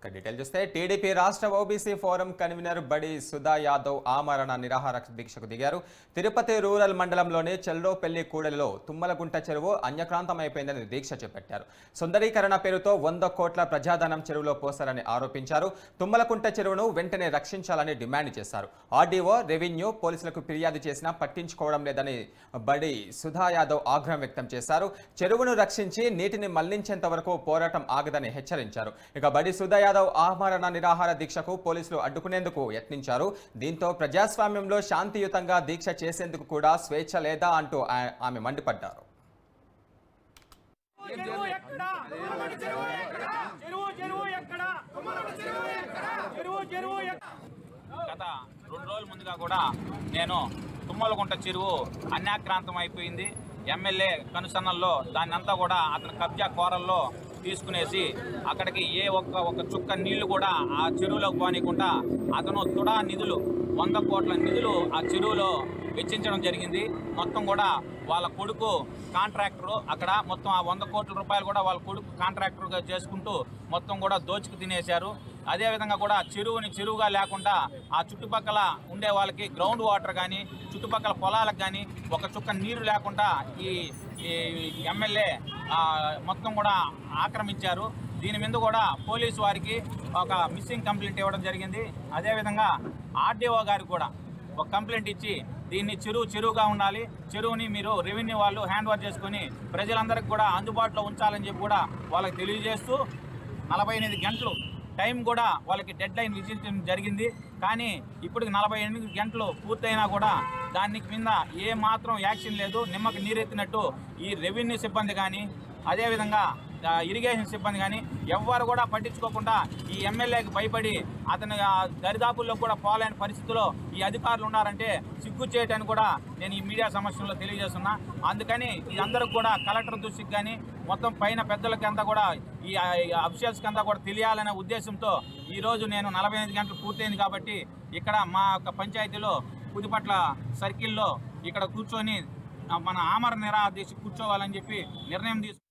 Detail చూస్తే TDP రాష్ట్ర OBC forum convener బడి సుధా యాదవ్ ఆమరణ నిరాహార దీక్షకు దిగారు. తిరుపతి రూరల్ మండలంలోని చెల్లోపల్లి కూడలిలో తుమ్మలగుంట చెరువు అన్యక్రాంతమైపోయిందని దీక్ష చేపట్టారు. సుందరీకరణ పేరుతో 100 కోట్ల ప్రజాధనం చెరువులో పోసారని ఆరోపించారు. తుమ్మలగుంట చెరువును వెంటనే రక్షించాలని డిమాండ్ చేశారు. ఆర్డీఓ, రెవెన్యూ, పోలీసులకు ఫిర్యాదు చేసినా పట్టించుకోవడం లేదని బడి సుధా యాదవ్ ఆగ్రహం వ్యక్తం చేశారు. చెరువును రక్షించి నీటిని మళ్లించేంత వరకు పోరాటం ఆగదని హెచ్చరించారు. ఇక బడి సుధా యాదవ్ ఆమరణ నిరాహార దీక్షకు పోలీసులు అడ్డుకునేందుకు యత్నించారు. దీంతో ప్రజాస్వామ్యంలో శాంతియుతంగా దీక్ష చేసేందుకు కూడా స్వేచ్ఛ లేదా అంటూ ఆమె మండిపడ్డారు. గత 2 రోజుల ముందుగా కూడా నేను తుమ్మలగుంట చెరువు అన్యాక్రాంతం అయిపోయింది. ఎమ్మెల్యే కనుసన్నల్లో దాన్ని అంతా కూడా అతని కబ్జా కోరల్లో తీసుకునేసి అక్కడికి ఒక చుక్క నీళ్లు కూడా ఆ చెరువులోకి పోనీయకుండా అతను తుడా నిధులు 100 కోట్ల నిధులు ఆ చెరువులో వెచ్చించడం జరిగింది. మొత్తం కూడా వాళ్ళ కొడుకు కాంట్రాక్టరు అక్కడ మొత్తం ఆ 100 కోట్ల రూపాయలు కూడా వాళ్ళ కొడుకు కాంట్రాక్టర్గా చేసుకుంటూ మొత్తం కూడా దోచుకు తినేశారు. అదేవిధంగా కూడా చెరువుగా లేకుండా ఆ చుట్టుపక్కల ఉండే వాళ్ళకి గ్రౌండ్ వాటర్ కానీ చుట్టుపక్కల పొలాలకు కానీ ఒక చుక్క నీరు లేకుండా ఈ ఎమ్మెల్యే మొత్తం కూడా ఆక్రమించారు. దీని మీద కూడా పోలీసు వారికి ఒక మిస్సింగ్ కంప్లైంట్ ఇవ్వడం జరిగింది. అదేవిధంగా ఆర్డీఓ గారికి కూడా ఒక కంప్లైంట్ ఇచ్చి దీన్ని చెరువుగా ఉండాలి, చెరువుని మీరు రెవెన్యూ వాళ్ళు హ్యాండ్ ఓవర్ చేసుకొని ప్రజలందరికీ కూడా అందుబాటులో ఉంచాలని చెప్పి కూడా వాళ్ళకి తెలియజేస్తూ 48 గంటలు టైం కూడా వాళ్ళకి డెడ్ లైన్ విధించడం జరిగింది. కానీ ఇప్పటికి 48 గంటలు పూర్తయినా కూడా దాని కింద ఏ మాత్రం యాక్షన్ లేదు. నిమ్మకి నీరెత్తినట్టు ఈ రెవెన్యూ సిబ్బంది కానీ అదేవిధంగా ఇరిగేషన్ సిబ్బంది కానీ ఎవ్వరు కూడా పట్టించుకోకుండా ఈ ఎమ్మెల్యేకి భయపడి అతని దరిదాపుల్లో కూడా పోలేని పరిస్థితిలో ఈ అధికారులు ఉన్నారంటే సిగ్గు చేయటానికి కూడా నేను ఈ మీడియా సమస్యల్లో తెలియజేస్తున్నా. అందుకని అందరికి కూడా కలెక్టర్ దృష్టికి కానీ మొత్తం పైన పెద్దలకి అంతా కూడా ఈ అఫీషియల్స్కి అంతా కూడా తెలియాలనే ఉద్దేశంతో ఈరోజు నేను 48 గంటలు పూర్తయింది కాబట్టి ఇక్కడ మా యొక్క పంచాయతీలో పుదిపట్ల సర్కిల్లో ఇక్కడ కూర్చొని మన ఆమరణ నిరాహార దీక్ష కూర్చోవాలని చెప్పి నిర్ణయం తీసుకు